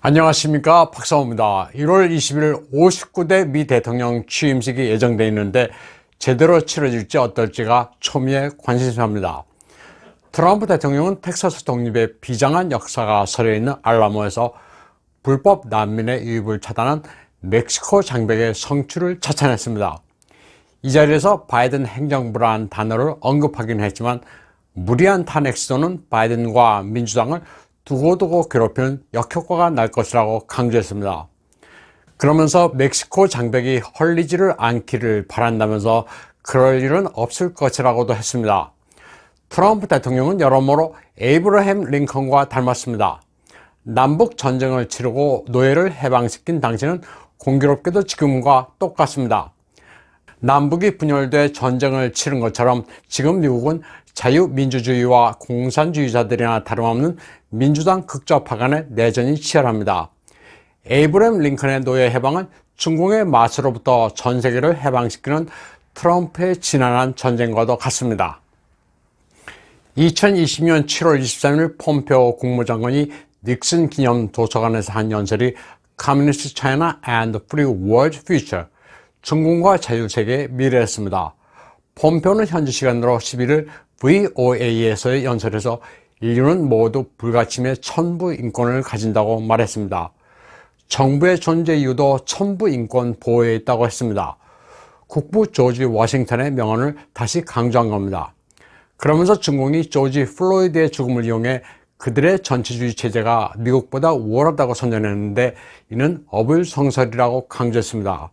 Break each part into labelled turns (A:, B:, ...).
A: 안녕하십니까, 박사호입니다. 1월 20일 59대 미 대통령 취임식이 예정되어 있는데 제대로 치러질지 어떨지가 초미의 관심사입니다. 트럼프 대통령은 텍사스 독립의 비장한 역사가 서려있는 알라모에서 불법 난민의 유입을 차단한 멕시코 장벽의 성취를 자찬했습니다. 이 자리에서 바이든 행정부라는 단어를 언급하긴 했지만 무리한 탄핵 시도는 바이든과 민주당을 두고두고 괴롭히는 역효과가 날 것이라고 강조했습니다. 그러면서 멕시코 장벽이 헐리지를 않기를 바란다면서 그럴 일은 없을 것이라고도 했습니다. 트럼프 대통령은 여러모로 에이브러햄 링컨과 닮았습니다. 남북 전쟁을 치르고 노예를 해방시킨 당시는 공교롭게도 지금과 똑같습니다. 남북이 분열돼 전쟁을 치른 것처럼 지금 미국은 자유민주주의와 공산주의자들이나 다름없는 민주당 극좌파 간의 내전이 치열합니다. 에이브러햄 링컨의 노예 해방은 중공의 마수로부터 전 세계를 해방시키는 트럼프의 지난한 전쟁과도 같습니다. 2020년 7월 23일 폼페오 국무장관이 닉슨 기념 도서관에서 한 연설이 Communist China and Free World Future, 중공과 자유세계의 미래였습니다. 폼페오는 현지 시간으로 11일 VOA에서의 연설에서 인류는 모두 불가침의 천부 인권을 가진다고 말했습니다. 정부의 존재 이유도 천부 인권 보호에 있다고 했습니다. 국부 조지 워싱턴의 명언을 다시 강조한 겁니다. 그러면서 중공이 조지 플로이드의 죽음을 이용해 그들의 전체주의 체제가 미국보다 우월하다고 선전했는데 이는 어불성설이라고 강조했습니다.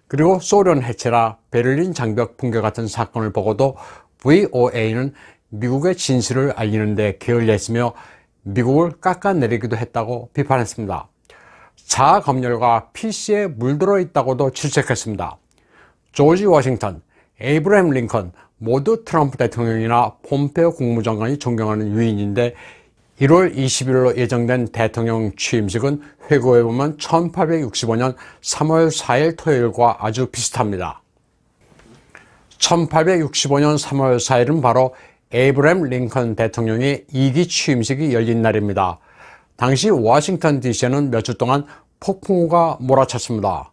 A: 그리고 소련 해체나 베를린 장벽 붕괴 같은 사건을 보고도 VOA는 미국의 진실을 알리는 데 게을리했으며 미국을 깎아내리기도 했다고 비판했습니다. 자아 검열과 PC에 물들어 있다고도 질책했습니다. 조지 워싱턴, 에이브러햄 링컨 모두 트럼프 대통령이나 폼페오 국무장관이 존경하는 유인인데 1월 20일로 예정된 대통령 취임식은 회고해보면 1865년 3월 4일 토요일과 아주 비슷합니다. 1865년 3월 4일은 바로 에이브러햄 링컨 대통령의 2기 취임식이 열린 날입니다. 당시 워싱턴 DC에는 몇 주 동안 폭풍우가 몰아쳤습니다.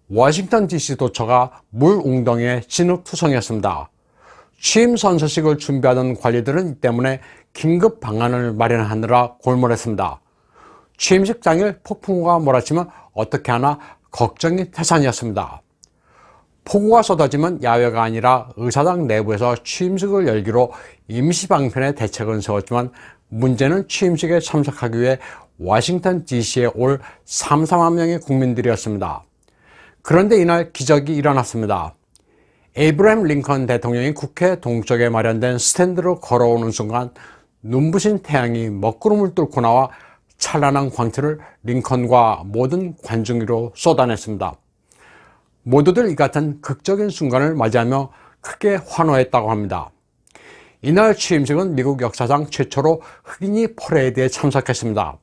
A: 워싱턴 DC 도처가 물 웅덩이에 진흙투성이었습니다. 취임 선서식을 준비하던 관리들은 이 때문에 긴급 방안을 마련하느라 골몰했습니다. 취임식 당일 폭풍우가 몰아치면 어떻게 하나 걱정이 태산이었습니다. 폭우가 쏟아지면 야외가 아니라 의사당 내부에서 취임식을 열기로 임시방편의 대책은 세웠지만 문제는 취임식에 참석하기 위해 워싱턴 DC에 올 3, 4만 명의 국민들이었습니다. 그런데 이날 기적이 일어났습니다. 에이브러햄 링컨 대통령이 국회 동쪽에 마련된 스탠드로 걸어오는 순간 눈부신 태양이 먹구름을 뚫고 나와 찬란한 광채를 링컨과 모든 관중 위로 쏟아냈습니다. 모두들 이 같은 극적인 순간을 맞이하며 크게 환호했다고 합니다. 이날 취임식은 미국 역사상 최초로 흑인이 퍼레이드에 참석했습니다.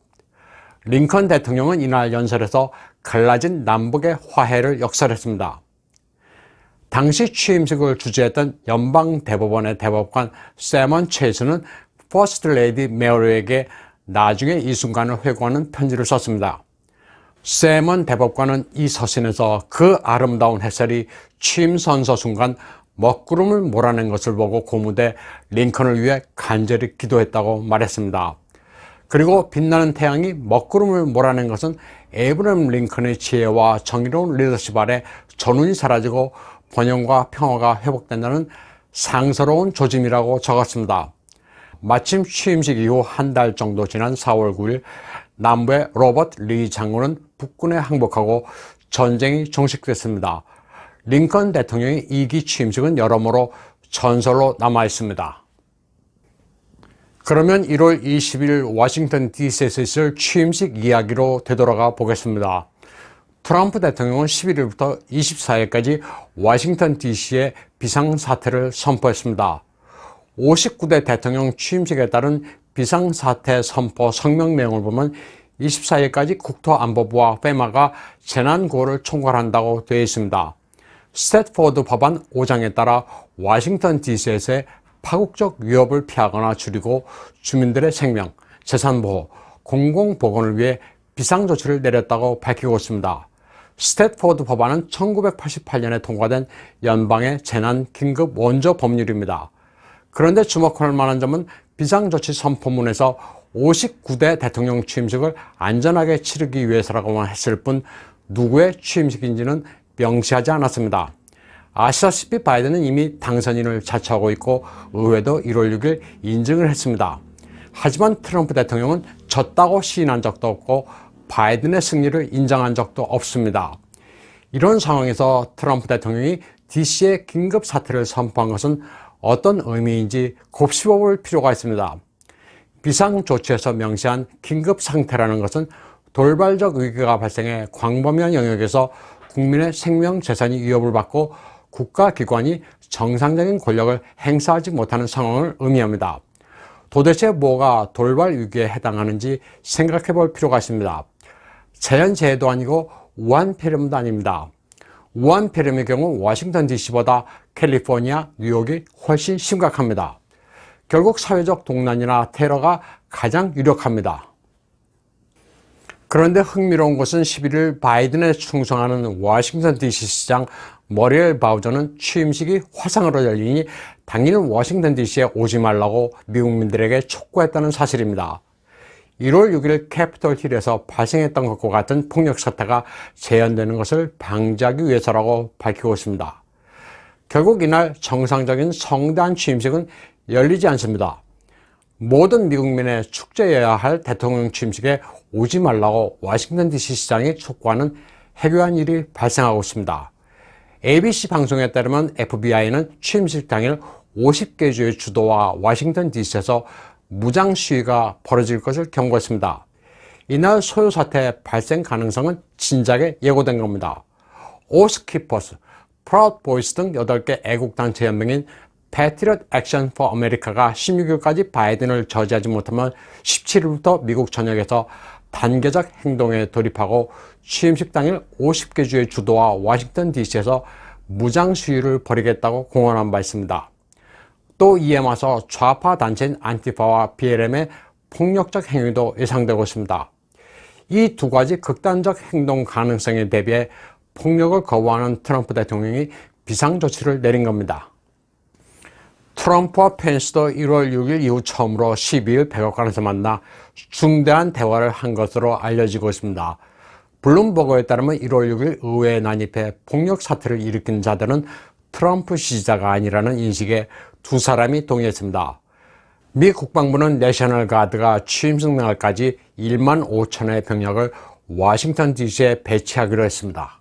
A: 링컨 대통령은 이날 연설에서 갈라진 남북의 화해를 역설했습니다. 당시 취임식을 주재했던 연방대법원의 대법관 세먼 체이스는 퍼스트 레이디 메어리에게 나중에 이 순간을 회고하는 편지를 썼습니다. 세먼 대법관은 이 서신에서 그 아름다운 햇살이 취임 선서 순간 먹구름을 몰아낸 것을 보고 고무돼 링컨을 위해 간절히 기도했다고 말했습니다. 그리고 빛나는 태양이 먹구름을 몰아낸 것은 에이브러햄 링컨의 지혜와 정의로운 리더십 아래 전운이 사라지고 번영과 평화가 회복된다는 상서로운 조짐이라고 적었습니다. 마침 취임식 이후 한 달 정도 지난 4월 9일 남부의 로버트 리 장군은 북군에 항복하고 전쟁이 종식됐습니다. 링컨 대통령의 2기 취임식은 여러모로 전설로 남아 있습니다. 그러면 1월 20일 워싱턴 DC에서 있을 취임식 이야기로 되돌아가 보겠습니다. 트럼프 대통령은 11일부터 24일까지 워싱턴 DC에 비상사태를 선포했습니다. 59대 대통령 취임식에 따른 비상사태 선포 성명 내용을 보면 24일까지 국토안보부와 페마가 재난구호를 총괄한다고 되어 있습니다. 스태트포드 법안 5장에 따라 워싱턴 DC에서의 파국적 위협을 피하거나 줄이고 주민들의 생명, 재산보호, 공공보건을 위해 비상조치를 내렸다고 밝히고 있습니다. 스태트포드 법안은 1988년에 통과된 연방의 재난 긴급 원조 법률입니다. 그런데 주목할 만한 점은 비상조치 선포문에서 59대 대통령 취임식을 안전하게 치르기 위해서라고만 했을 뿐 누구의 취임식인지는 명시하지 않았습니다. 아시다시피 바이든은 이미 당선인을 자처하고 있고 의회도 1월 6일 인증을 했습니다. 하지만 트럼프 대통령은 졌다고 시인한 적도 없고 바이든의 승리를 인정한 적도 없습니다. 이런 상황에서 트럼프 대통령이 DC의 긴급 사태를 선포한 것은 어떤 의미인지 곱씹어볼 필요가 있습니다. 비상조치에서 명시한 긴급 상태라는 것은 돌발적 위기가 발생해 광범위한 영역에서 국민의 생명, 재산이 위협을 받고 국가기관이 정상적인 권력을 행사하지 못하는 상황을 의미합니다. 도대체 뭐가 돌발 위기에 해당하는지 생각해 볼 필요가 있습니다. 자연재해도 아니고 우한폐렴도 아닙니다. 우한폐렴의 경우 워싱턴 DC보다 캘리포니아, 뉴욕이 훨씬 심각합니다. 결국 사회적 동난이나 테러가 가장 유력합니다. 그런데 흥미로운 것은 11일 바이든에 충성하는 워싱턴 DC 시장 머리엘 바우저는 취임식이 화상으로 열리니 당일 워싱턴 DC에 오지 말라고 미국민들에게 촉구했다는 사실입니다. 1월 6일 캐피톨 힐에서 발생했던 것과 같은 폭력 사태가 재현되는 것을 방지하기 위해서라고 밝히고 있습니다. 결국 이날 정상적인 성대한 취임식은 열리지 않습니다. 모든 미국민의 축제여야 할 대통령 취임식에 오지 말라고 워싱턴 DC 시장이 촉구하는 해괴한 일이 발생하고 있습니다. ABC 방송에 따르면 FBI는 취임식 당일 50개 주의 주도와 워싱턴 DC에서 무장 시위가 벌어질 것을 경고했습니다. 이날 소요 사태 발생 가능성은 진작에 예고된 겁니다. 오스키퍼스, 프라우드 보이스 등 8개 애국단체 연맹인 Patriot Action for America가 16일까지 바이든을 저지하지 못하면 17일부터 미국 전역에서 단계적 행동에 돌입하고 취임식 당일 50개 주의 주도와 워싱턴 DC에서 무장 시위를 벌이겠다고 공언한 바 있습니다. 또 이에 맞서 좌파 단체인 안티파와 BLM의 폭력적 행위도 예상되고 있습니다. 이 두 가지 극단적 행동 가능성에 대비해 폭력을 거부하는 트럼프 대통령이 비상조치를 내린 겁니다. 트럼프와 펜스도 1월 6일 이후 처음으로 12일 백악관에서 만나 중대한 대화를 한 것으로 알려지고 있습니다. 블룸버그에 따르면 1월 6일 의회에 난입해 폭력 사태를 일으킨 자들은 트럼프 지지자가 아니라는 인식에 두 사람이 동의했습니다. 미 국방부는 내셔널 가드가 취임식 날까지 1만 5천의 병력을 워싱턴 DC에 배치하기로 했습니다.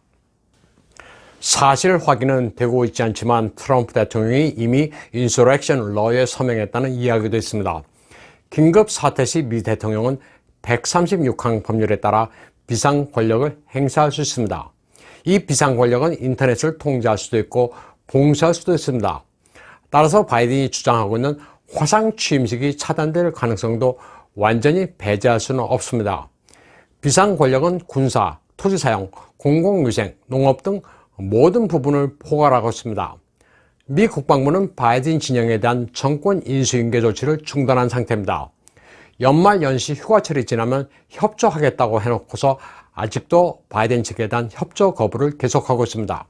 A: 사실 확인은 되고 있지 않지만 트럼프 대통령이 이미 인서렉션 러에 서명했다는 이야기도 있습니다. 긴급 사태 시 미 대통령은 136항 법률에 따라 비상 권력을 행사할 수 있습니다. 이 비상 권력은 인터넷을 통제할 수도 있고 봉쇄할 수도 있습니다. 따라서 바이든이 주장하고 있는 화상 취임식이 차단될 가능성도 완전히 배제할 수는 없습니다. 비상 권력은 군사, 토지 사용, 공공위생, 농업 등 모든 부분을 포괄하고 있습니다. 미 국방부는 바이든 진영에 대한 정권 인수인계 조치를 중단한 상태입니다. 연말 연시 휴가철이 지나면 협조하겠다고 해놓고서 아직도 바이든 측에 대한 협조 거부를 계속하고 있습니다.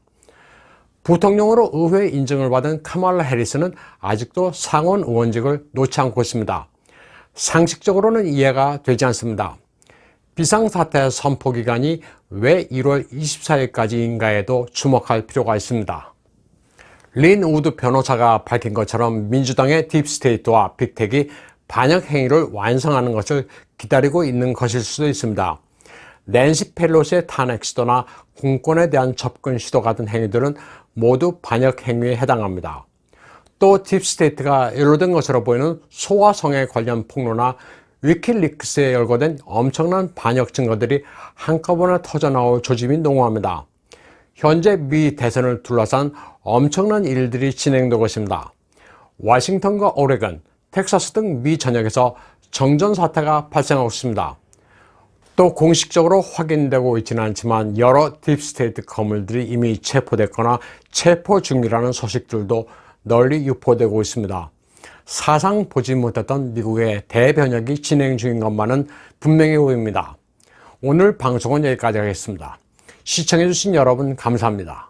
A: 부통령으로 의회 인증을 받은 카말라 해리스는 아직도 상원 의원직을 놓지 않고 있습니다. 상식적으로는 이해가 되지 않습니다. 비상사태 선포 기간이 왜 1월 24일까지인가에도 주목할 필요가 있습니다. 린 우드 변호사가 밝힌 것처럼 민주당의 딥스테이트와 빅텍이 반역 행위를 완성하는 것을 기다리고 있는 것일 수도 있습니다. 낸시 펠로시의 탄핵 시도나 공권에 대한 접근 시도 같은 행위들은 모두 반역 행위에 해당합니다. 또 딥스테이트가 연루된 것으로 보이는 소아성애 관련 폭로나 위키리크스에 열거된 엄청난 반역 증거들이 한꺼번에 터져나올 조짐이 농후합니다. 현재 미 대선을 둘러싼 엄청난 일들이 진행되고 있습니다. 워싱턴과 오레건, 텍사스 등 미 전역에서 정전 사태가 발생하고 있습니다. 또 공식적으로 확인되고 있지는 않지만 여러 딥스테이트 거물들이 이미 체포됐거나 체포 중이라는 소식들도 널리 유포되고 있습니다. 사상 보지 못했던 미국의 대변혁이 진행 중인 것만은 분명해 보입니다. 오늘 방송은 여기까지 하겠습니다. 시청해주신 여러분 감사합니다.